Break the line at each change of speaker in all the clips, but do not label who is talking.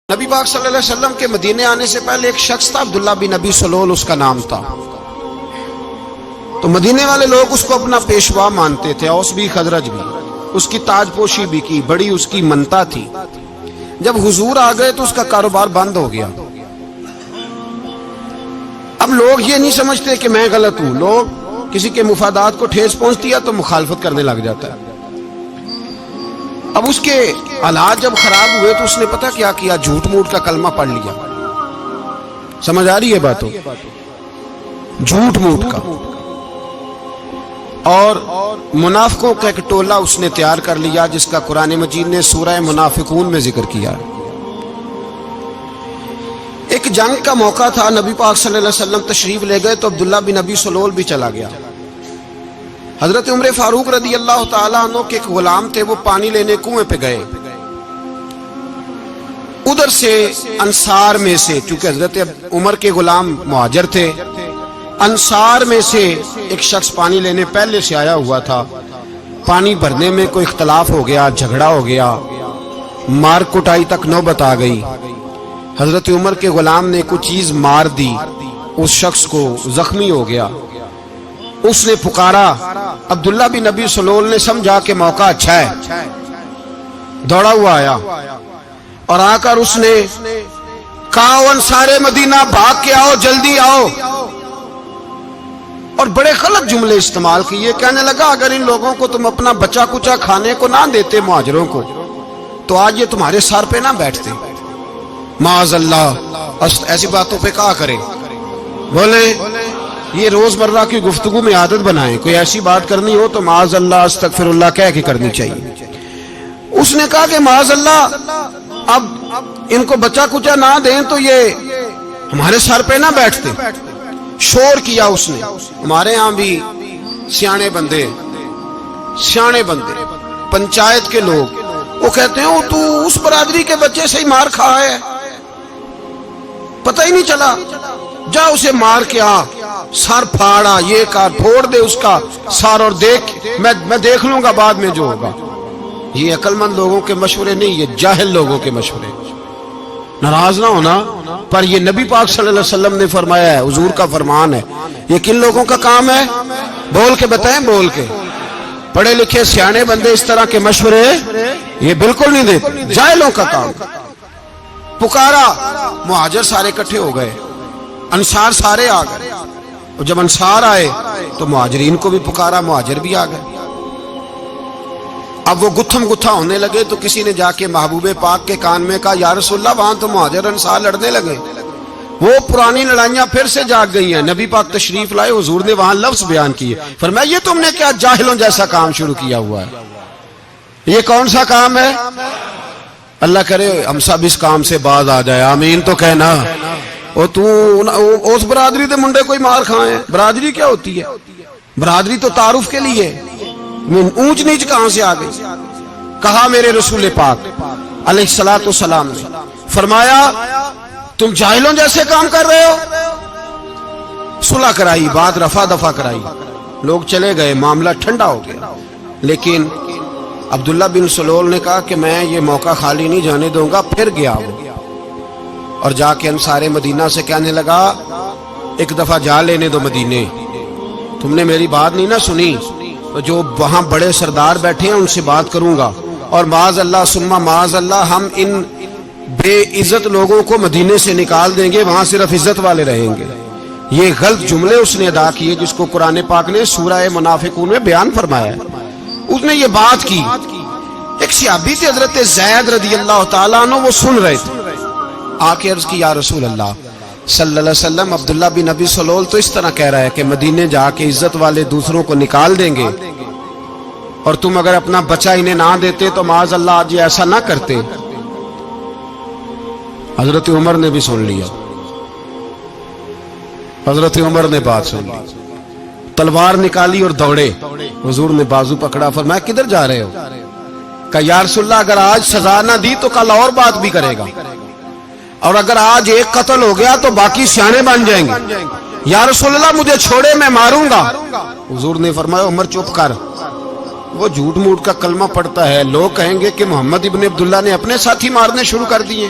نبی پاک صلی اللہ علیہ وسلم کے مدینے آنے سے پہلے ایک شخص تھا، عبداللہ بن ابی سلول اس کا نام تھا۔ تو مدینے والے لوگ اس کو اپنا پیشوا مانتے تھے، اوس بھی خزرج بھی، اس کی تاج پوشی بھی کی، بڑی اس کی منتا تھی۔ جب حضور آ گئے تو اس کا کاروبار بند ہو گیا۔ اب لوگ یہ نہیں سمجھتے کہ میں غلط ہوں، لوگ کسی کے مفادات کو ٹھیس پہنچتی ہے تو مخالفت کرنے لگ جاتا ہے۔ اب اس کے حالات جب خراب ہوئے تو اس نے پتہ کیا کیا، جھوٹ موٹ کا کلمہ پڑھ لیا۔ سمجھ آ رہی ہے باتوں؟ جھوٹ موٹ کا، اور منافقوں کا ایک ٹولہ اس نے تیار کر لیا جس کا قرآن مجید نے سورہ منافقون میں ذکر کیا۔ ایک جنگ کا موقع تھا، نبی پاک صلی اللہ علیہ وسلم تشریف لے گئے تو عبداللہ بن ابی سلول بھی چلا گیا۔ حضرت عمر فاروق رضی اللہ تعالیٰ عنہ کے ایک غلام تھے، وہ پانی لینے کنویں پہ گئے۔ ادھر سے انصار میں سے، چونکہ حضرت عمر کے غلام مہاجر تھے، انصار میں سے ایک شخص پانی لینے پہلے سے آیا ہوا تھا۔ پانی بھرنے میں کوئی اختلاف ہو گیا، جھگڑا ہو گیا، مار کٹائی تک نوبت آ گئی۔ حضرت عمر کے غلام نے کچھ چیز مار دی، اس شخص کو زخمی ہو گیا۔ اس نے پکارا، عبداللہ بن ابی سلول نے سمجھا کہ موقع اچھا ہے، دوڑا ہوا آیا اور آ کر اس نے کہا، انصار مدینہ بھاگ کے آؤ، جلدی آؤ، اور بڑے غلط جملے استعمال کیے۔ کہنے لگا، اگر ان لوگوں کو تم اپنا بچا کچا کھانے کو نہ دیتے مہاجروں کو تو آج یہ تمہارے سر پہ نہ بیٹھتے۔ معاذ اللہ، ایسی باتوں پہ کہا کرے، بولے یہ روزمرہ کی گفتگو میں عادت بنائیں، کوئی ایسی بات کرنی ہو تو معاذ اللہ استغفر اللہ کہہ کے کرنی چاہیے۔ اس نے کہا کہ معاذ اللہ، اب ان کو بچا کچا نہ دیں تو یہ ہمارے سر پہ نہ بیٹھتے۔ شور کیا اس نے۔ ہمارے ہاں بھی سیانے بندے پنچایت کے لوگ، وہ کہتے ہیں تو اس برادری کے بچے سے ہی مار کھا ہے، پتہ ہی نہیں چلا، جا اسے مار کے آ، سر پھاڑا، یہ کار پھوڑ دے اس کا سر، اور دیکھ میں دیکھ لوں گا بعد میں جو ہوگا۔ یہ عقل مند لوگوں کے مشورے نہیں، یہ جاہل لوگوں کے مشورے۔ ناراض نہ ہونا، پر یہ نبی پاک صلی اللہ علیہ وسلم نے فرمایا ہے، حضور کا فرمان ہے۔ یہ کن لوگوں کا کام ہے؟ بول کے بتائیں، بول کے۔ پڑھے لکھے سیانے بندے اس طرح کے مشورے یہ بالکل نہیں دیتے، جاہلوں کا کام۔ پکارا، مہاجر سارے اکٹھے ہو گئے، انصار سارے آ گئے، اور جب انصار آئے تو مہاجرین کو بھی پکارا، مہاجر بھی آ گئے۔ اب وہ گتھم گتھا ہونے لگے تو کسی نے جا کے محبوب پاک کے کان میں کہا، یا رسول اللہ، وہاں تو مہاجر انصار لڑنے لگے، وہ پرانی لڑائیاں پھر سے جاگ گئی ہیں۔ نبی پاک تشریف لائے، حضور نے وہاں لفظ بیان کیے، فرمایا یہ تم نے کیا جاہلوں جیسا کام شروع کیا ہوا ہے؟ یہ کون سا کام ہے؟ اللہ کرے ہم سب اس کام سے باز آ جائے، آمین تو کہنا۔ اور تو اس برادری دے منڈے کوئی مار کھائیں، برادری کیا ہوتی ہے؟ برادری تو تعارف کے لیے، اونچ نیچ کہاں سے آ گئی؟ کہا میرے رسول پاک علیہ الصلوۃ والسلام نے، فرمایا تم جاہلوں جیسے کام کر رہے ہو۔ صلح کرائی، بات رفع دفع کرائی، لوگ چلے گئے، معاملہ ٹھنڈا ہو گیا۔ لیکن عبداللہ بن سلول نے کہا کہ میں یہ موقع خالی نہیں جانے دوں گا۔ پھر گیا وہ اور جا کے انصار مدینہ سے کہنے لگا، ایک دفعہ جا لینے دو مدینے، تم نے میری بات نہیں نہ سنی تو جو وہاں بڑے سردار بیٹھے ہیں ان سے بات کروں گا، اور معاذ اللہ ثم معاذ اللہ ہم ان بے عزت لوگوں کو مدینے سے نکال دیں گے، وہاں صرف عزت والے رہیں گے۔ یہ غلط جملے اس نے ادا کیے جس کو قرآن پاک نے سورہ منافقون میں بیان فرمایا ہے۔ اس نے یہ بات کی۔ ایک صحابی تھے حضرت زید رضی اللہ تعالیٰ عنہ، وہ سن رہے تھے، آ کے عرض کی، یا رسول اللہ صلی اللہ علیہ وسلم، عبداللہ بن ابی سلول تو اس طرح کہہ رہا ہے کہ مدینے جا کے عزت والے دوسروں کو نکال دیں گے، اور تم اگر اپنا بچہ انہیں نہ دیتے تو معاذ اللہ آج یہ ایسا نہ کرتے۔ حضرت عمر نے بھی سن لیا، حضرت عمر نے بات سن لی، تلوار نکالی اور دوڑے۔ حضور نے بازو پکڑا، فرمایا کدھر جا رہے ہو؟ کہا یا رسول اللہ، اگر آج سزا نہ دی تو کل اور بات بھی کرے گا، اور اگر آج ایک قتل ہو گیا تو باقی سیانے بن جائیں گے۔ یا رسول اللہ مجھے چھوڑے، میں ماروں گا۔ حضور نے فرمایا عمر چپ کر، وہ جھوٹ موٹ کا کلمہ پڑھتا ہے، لوگ کہیں گے کہ محمد ابن عبداللہ نے اپنے ساتھی مارنے شروع کر دیے۔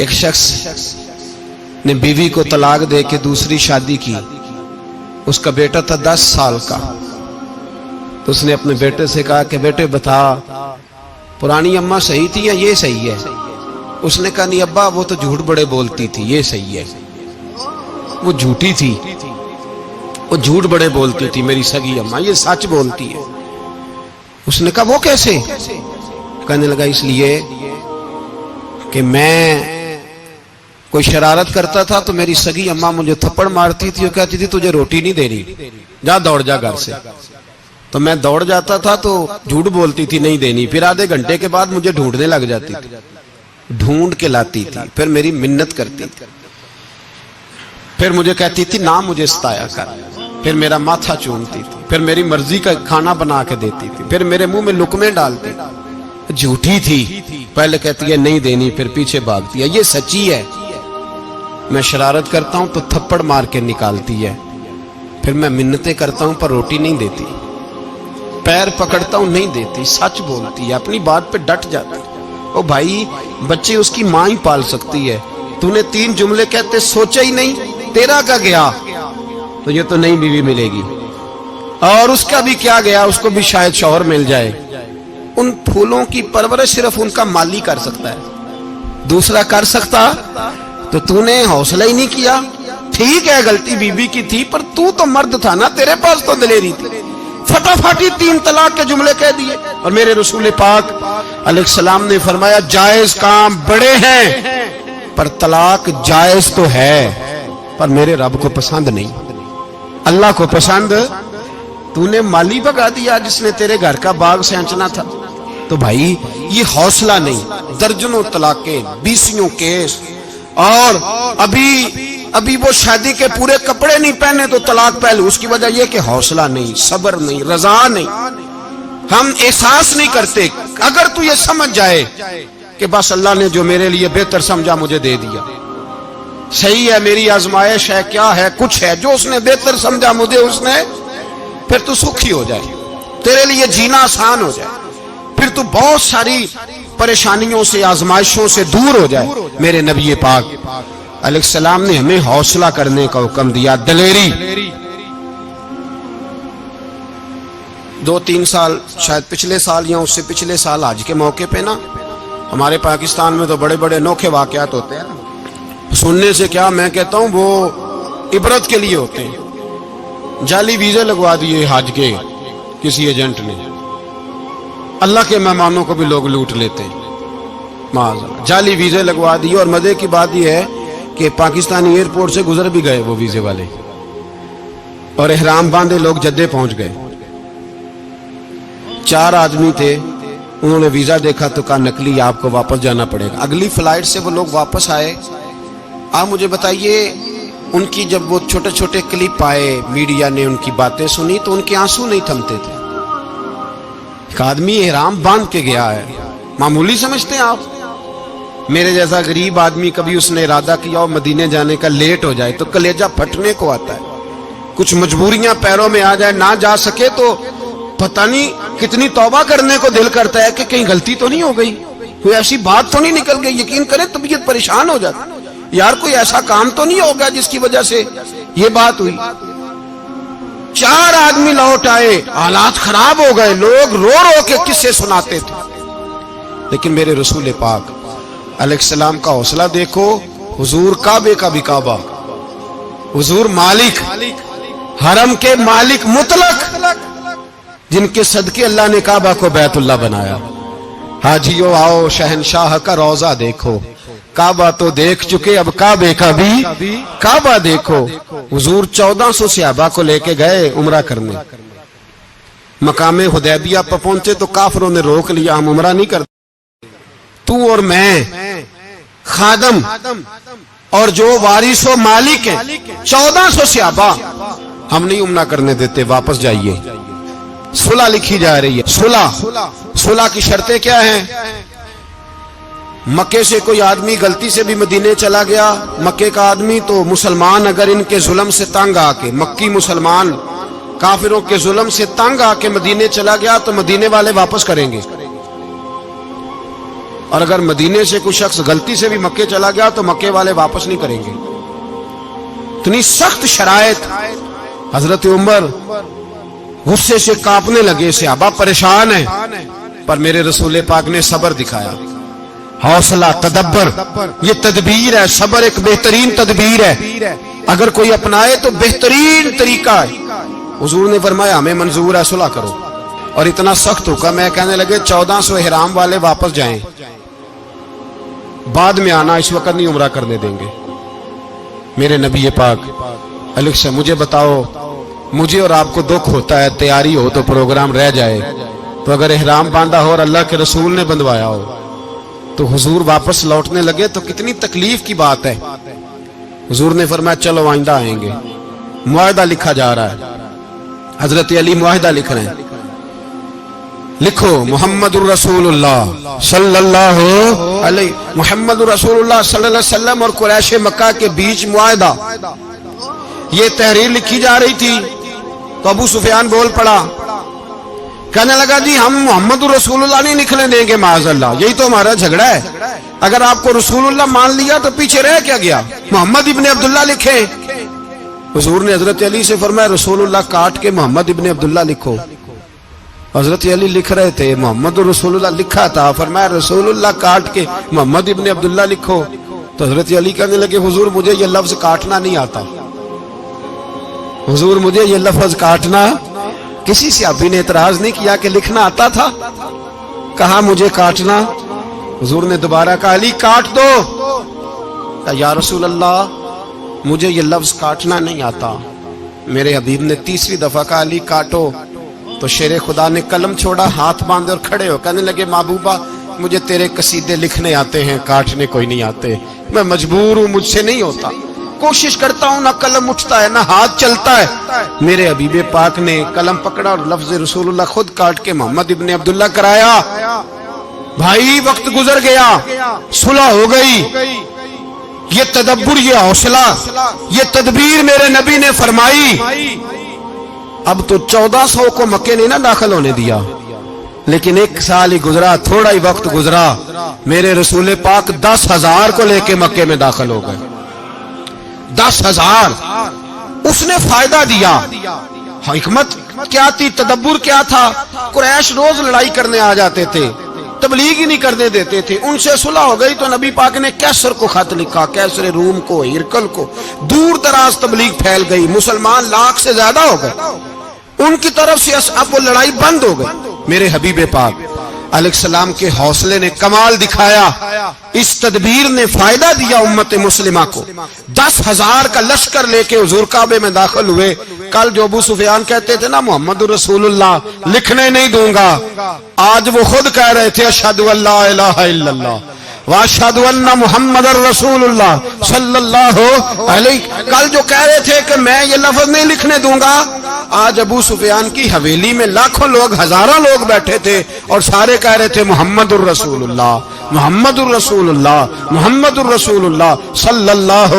ایک شخص نے بیوی کو طلاق دے کے دوسری شادی کی. اس کا بیٹا تھا 10 سال کا. تو اس نے اپنے بیٹے سے کہا کہ بیٹے بتا پرانی اماں صحیح تھی یا یہ صحیح ہے؟ اس نے کہا نہیں ابا وہ تو جھوٹ بڑے بولتی تھی، یہ صحیح ہے. وہ جھوٹی تھی، وہ جھوٹ بڑے بولتی تھی میری سگی اماں، یہ سچ بولتی ہے. اس نے کہا وہ کیسے؟ کہنے لگا اس لیے کہ میں کوئی شرارت کرتا تھا تو میری سگی اماں مجھے تھپڑ مارتی تھی اور کہتی تھی تجھے روٹی نہیں دینی، جا دوڑ جا گھر سے. تو میں دوڑ جاتا تھا تو جھوٹ بولتی تھی نہیں دینی، پھر آدھے گھنٹے کے بعد مجھے ڈھونڈنے لگ جاتی تھی، ڈھونڈ کے لاتی تھی، پھر میری منت کرتی تھی، پھر مجھے کہتی تھی نہ مجھے ستایا کر، پھر میرا ماتھا چومتی تھی، پھر میری مرضی کا کھانا بنا کے دیتی تھی، پھر میرے منہ میں لقمے ڈالتی. جھوٹی تھی، پہلے کہتی ہے نہیں دینی پھر پیچھے بھاگتی ہے. یہ سچی ہے، میں شرارت کرتا ہوں تو تھپڑ مار کے نکالتی ہے، پھر میں منتیں کرتا ہوں پر روٹی نہیں دیتی، پیر پکڑتا ہوں نہیں دیتی. سچ بولتی ہے، اپنی بات پہ ڈٹ جاتی. او بھائی بچے اس کی ماں ہی پال سکتی ہے، تو نے 3 جملے کہتے سوچا ہی نہیں، تیرا کا گیا تو یہ تو نئی بیوی ملے گی، اور اس کا بھی کیا گیا، اس کو بھی شاید شوہر مل جائے. ان پھولوں کی پرورش صرف ان کا مالی کر سکتا ہے، دوسرا کر سکتا تو نے حوصلہ ہی نہیں کیا. ٹھیک ہے غلطی بی بی کی تھی پر تو مرد تھا نا، تیرے پاس تو دلیری تھی. فٹافٹ 3 طلاق کے جملے کہہ دیے. اور میرے رسول پاک علیہ السلام نے فرمایا جائز کام بڑے ہیں پر طلاق جائز تو ہے پر میرے رب کو پسند نہیں، اللہ کو پسند. تو نے مالی بگا دیا جس نے تیرے گھر کا باغ سینچنا تھا. تو بھائی یہ حوصلہ نہیں، درجنوں طلاقیں، 20 کیس، اور ابھی وہ شادی کے پورے کپڑے نہیں پہنے تو طلاق پہلے. اس کی وجہ یہ کہ حوصلہ نہیں، صبر نہیں، رضا نہیں، ہم احساس نہیں کرتے. اگر تو یہ سمجھ جائے کہ بس اللہ نے جو میرے لیے بہتر سمجھا مجھے دے دیا، صحیح ہے میری آزمائش ہے، کیا ہے کچھ ہے جو اس نے بہتر سمجھا مجھے اس نے، پھر تو سکھی ہو جائے، تیرے لیے جینا آسان ہو جائے، پھر تو بہت ساری پریشانیوں سے آزمائشوں سے دور ہو جائے. میرے نبی پاک علیہ السلام نے ہمیں حوصلہ کرنے کا حکم دیا، دلیری. 2-3 سال شاید پچھلے سال یا اس سے پچھلے سال حج کے موقع پہ نا ہمارے پاکستان میں تو بڑے بڑے انوکھے واقعات ہوتے ہیں. سننے سے کیا میں کہتا ہوں وہ عبرت کے لیے ہوتے ہیں. جعلی ویزے لگوا دیے حج کے کسی ایجنٹ نے، اللہ کے مہمانوں کو بھی لوگ لوٹ لیتے ہیں، معاذ جعلی ویزے لگوا دیے. اور مزے کی بات یہ ہے کہ پاکستانی ایئرپورٹ سے گزر بھی گئے وہ ویزے والے، اور احرام باندھے لوگ جدے پہنچ گئے. 4 آدمی تھے، انہوں نے ویزا دیکھا تو کہا نقلی آپ کو واپس جانا پڑے گا. اگلی فلائٹ سے وہ لوگ واپس آئے. آپ مجھے بتائیے ان کی جب وہ چھوٹے چھوٹے کلپ آئے، میڈیا نے ان کی باتیں سنی تو ان کے آنسو نہیں تھمتے تھے. ایک آدمی احرام باندھ کے گیا ہے، معمولی سمجھتے ہیں آپ؟ میرے جیسا غریب آدمی کبھی اس نے ارادہ کیا اور مدینے جانے کا لیٹ ہو جائے تو کلیجہ پھٹنے کو آتا ہے. کچھ مجبوریاں پیروں میں آ جائے، نہ جا سکے تو پتہ نہیں کتنی توبہ کرنے کو دل کرتا ہے کہ کہیں غلطی تو نہیں ہو گئی، کوئی ایسی بات تو نہیں نکل گئی. یقین کریں طبیعت پریشان ہو جاتی، یار کوئی ایسا کام تو نہیں ہوگا جس کی وجہ سے یہ بات ہوئی. 4 آدمی لوٹ آئے، حالات خراب ہو گئے، لوگ رو رو کے قصے سناتے تھے. لیکن میرے رسول پاک علیہ السلام کا حوصلہ دیکھو. حضور کعبے کا بھی کعبہ، حضور مالک، حرم کے مالک مطلق، جن کے صدقے اللہ نے کعبہ کو بیت اللہ بنایا. حاجیو آؤ شہنشاہ کا روضہ دیکھو، کعبہ تو دیکھ چکے اب کعبے کا بھی کعبہ دیکھو. حضور 1400 صحابہ کو لے کے گئے عمرہ کرنے. مقام حدیبیہ پر پہنچے تو کافروں نے روک لیا، ہم عمرہ نہیں کرتے. تو اور میں خادم اور جو وارث و مالک ہیں 1400 صحابہ، ہم نہیں عمرہ کرنے دیتے، واپس جائیے. صلح لکھی جا رہی ہے. صلح کی شرطیں کیا ہیں؟ مکے سے کوئی آدمی غلطی سے بھی مدینے چلا گیا، مکے کا آدمی تو مسلمان اگر ان کے ظلم سے تنگ آ کے، مکی مسلمان کافروں کے ظلم سے تنگ آ کے مدینے چلا گیا تو مدینے والے واپس کریں گے. اور اگر مدینے سے کوئی شخص غلطی سے بھی مکے چلا گیا تو مکے والے واپس نہیں کریں گے. اتنی سخت شرائط. حضرت عمر غصے سے کانپنے لگے, صحابہ پریشان ہیں, پر میرے رسول پاک نے صبر دکھایا, حوصلہ, تدبر. یہ تدبیر ہے, صبر ایک بہترین تدبیر ہے, اگر کوئی اپنائے تو بہترین طریقہ ہے. حضور نے فرمایا ہمیں منظور ہے, صلح کرو. اور اتنا سخت حکم ہے, کہنے لگے 1400 احرام والے واپس جائیں, بعد میں آنا, اس وقت نہیں عمرہ کرنے دیں گے. میرے نبی پاک علیہ سے مجھے بتاؤ, مجھے اور آپ کو دکھ ہوتا ہے تیاری ہو تو پروگرام رہ جائے, تو اگر احرام باندھا ہو اور اللہ کے رسول نے بندھوایا ہو تو حضور واپس لوٹنے لگے تو کتنی تکلیف کی بات ہے. حضور نے فرمایا چلو آئندہ آئیں گے. معاہدہ لکھا جا رہا ہے, حضرت علی معاہدہ لکھ رہے ہیں, لکھو محمد الرسول اللہ صلی اللہ علیہ محمد الرسول اللہ صلی اللہ علیہ وسلم اور قریش مکہ کے بیچ معاہدہ. یہ تحریر لکھی جا رہی تھی تو ابو سفیان بول پڑا, کہنے لگا جی ہم محمد الرسول اللہ نہیں لکھنے دیں گے معاذ اللہ, یہی تو ہمارا جھگڑا ہے. اگر آپ کو رسول اللہ مان لیا تو پیچھے رہ کیا گیا, محمد ابن عبداللہ لکھے. حضور نے حضرت علی سے فرمایا رسول اللہ کاٹ کے محمد ابن عبداللہ لکھو. حضرت علی لکھ رہے تھے, محمد رسول اللہ لکھا تھا, فرمایا رسول اللہ کاٹ کے محمد ابن عبداللہ لکھو. تو حضرت علی کہنے لگے حضور مجھے یہ لفظ کاٹنا نہیں آتا, حضور مجھے یہ لفظ کاٹنا. کسی صحابی نے اعتراض نہیں کیا کہ لکھنا آتا تھا, کہا مجھے کاٹنا. حضور نے دوبارہ کہا علی کاٹ دو. کہا یا رسول اللہ مجھے یہ لفظ کاٹنا نہیں آتا. میرے حبیب نے تیسری دفعہ کہا علی کاٹو. تو شیر خدا نے قلم چھوڑا, ہاتھ باندھے اور کھڑے ہو کہنے لگے محبوبہ مجھے تیرے قصیدے لکھنے آتے ہیں, کاٹنے کوئی نہیں آتے. میں مجبور ہوں, مجھ سے نہیں ہوتا, کوشش کرتا ہوں, نہ قلم اٹھتا ہے نہ ہاتھ چلتا ہے. میرے حبیب پاک نے قلم پکڑا اور لفظ رسول اللہ خود کاٹ کے محمد ابن عبداللہ کرایا. بھائی وقت گزر گیا, صلح ہو گئی. یہ تدبر, یہ حوصلہ, یہ تدبیر میرے نبی نے فرمائی. اب تو 1400 کو مکے نے نہ داخل ہونے دیا, لیکن ایک سال ہی گزرا, تھوڑا ہی وقت گزرا, میرے رسول پاک 10,000 کو لے کے مکے میں داخل ہو گئے. 10,000. اس نے فائدہ دیا. حکمت کیا تھی, تدبر کیا تھا. قریش روز لڑائی کرنے آ جاتے تھے, تبلیغ ہی نہیں کرنے دیتے تھے. ان سے صلح ہو گئی تو نبی پاک نے کیسر کو خط لکھا, کیسر روم کو, ہرکل کو. دور دراز تبلیغ پھیل گئی, مسلمان 100,000 سے زیادہ ہو گئے. ان کی طرف سے اب وہ لڑائی بند ہو گئی. میرے حبیب پاک علیہ السلام کے حوصلے نے کمال دکھایا, اس تدبیر نے فائدہ دیا امت مسلمہ کو. 10,000 کا لشکر لے کے حضور کعبے میں داخل ہوئے. کل جو ابو سفیان کہتے تھے نا محمد رسول اللہ لکھنے نہیں دوں گا, آج وہ خود کہہ رہے تھے اشہد ان لا الہ الا اللہ واشہد ان محمد رسول اللہ صلی اللہ علیہ. کل جو کہہ رہے تھے کہ میں یہ لفظ نہیں لکھنے دوں گا, آج ابو سفیان کی حویلی میں لاکھوں لوگ, ہزاروں لوگ بیٹھے تھے اور سارے کہہ رہے تھے محمد الرسول اللہ محمد الرسول اللہ محمد الرسول اللہ صلی اللہ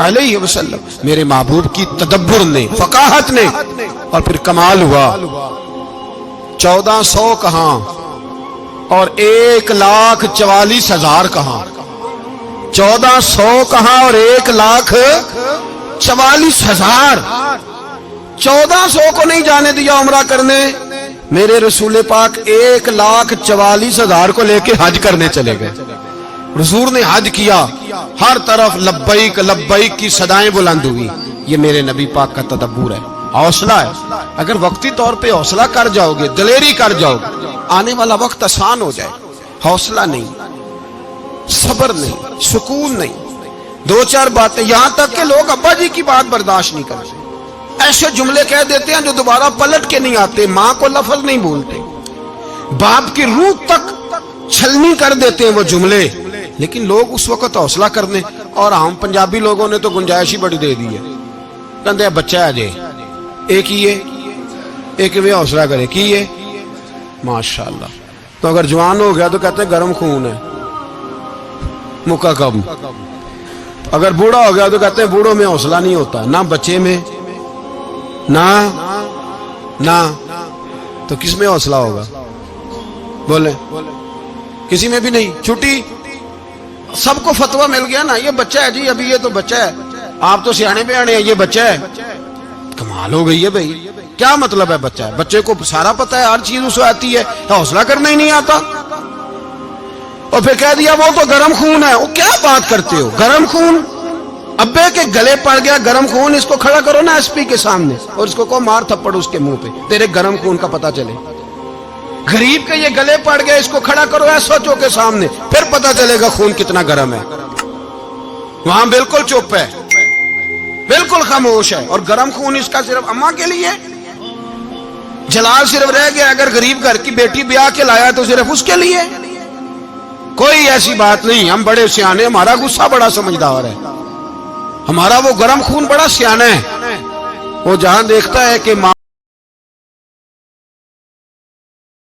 علیہ وسلم. میرے محبوب کی تدبر نے, فقاہت نے, اور پھر کمال ہوا. 1400 کہاں اور 1,44,000 کہاں, 1400 کہاں اور 1,44,000. 1400 کو نہیں جانے دیا عمرہ کرنے. میرے رسول پاک 1,44,000 کو لے کے حج کرنے چلے گئے. حضور نے حج کیا, ہر طرف لبیک لبیک کی صدائیں بلند ہوئی. یہ میرے نبی پاک کا تدبر ہے, حوصلہ ہے. اگر وقتی طور پہ حوصلہ کر جاؤ گے, دلیری کر جاؤ گے, آنے والا وقت آسان ہو جائے. حوصلہ نہیں, صبر نہیں, سکون نہیں, 2-4 باتیں, یہاں تک کہ لوگ ابا جی کی بات برداشت نہیں کرتے, ایسے جملے کہہ دیتے ہیں جو دوبارہ پلٹ کے نہیں آتے. ماں کو لفظ نہیں بولتے, باپ کی روح تک چھلنی کر دیتے ہیں وہ جملے. لیکن لوگ اس وقت حوصلہ کرنے, اور ہم پنجابی لوگوں نے تو گنجائش ہی بڑی دے دی ہے. کہتے ہیں بچہ ہے جی, ایک ہی ہے, ایک بھی حوصلہ کرے کی ہے ماشاءاللہ. تو اگر جوان ہو گیا تو کہتے ہیں گرم خون ہے, مکہ کم. اگر بوڑھا ہو گیا تو کہتے ہیں بوڑھوں میں حوصلہ نہیں ہوتا, نہ بچے میں نہ. تو کس میں حوصلہ ہوگا, بولیں کسی میں بھی نہیں. چھٹی, سب کو فتویٰ مل گیا نا, یہ بچہ ہے جی, ابھی یہ تو بچہ ہے, آپ تو سیانے بیانے ہیں, یہ بچہ ہے. کمال ہو گئی ہے بھائی. کیا مطلب ہے بچہ ہے؟ بچے کو سارا پتہ ہے, ہر چیز اسے آتی ہے, حوصلہ کرنا ہی نہیں آتا. اور پھر کہہ دیا وہ تو گرم خون ہے. وہ کیا بات کرتے ہو, گرم خون؟ ابے کے گلے پڑ گیا گرم خون, اس کو کھڑا کرو نا ایس پی کے سامنے اور اس کو مار تھپڑ اس کے منہ پہ, تیرے گرم خون کا پتہ چلے. غریب کے یہ گلے پڑ گیا, اس کو کھڑا کرو ایس ایچ او کے سامنے, پھر پتہ چلے گا خون کتنا گرم ہے. وہاں بالکل چپ ہے, بالکل خاموش ہے. اور گرم خون اس کا صرف اماں کے لیے, جلال صرف رہ گیا اگر غریب گھر کی بیٹی بیاہ کے لایا تو صرف اس کے لیے. کوئی ایسی بات نہیں. ہم بڑے سیانے, ہمارا غصہ بڑا سمجھدار ہے, ہمارا وہ گرم خون بڑا سیانا ہے. وہ جہاں دیکھتا ہے کہ ماں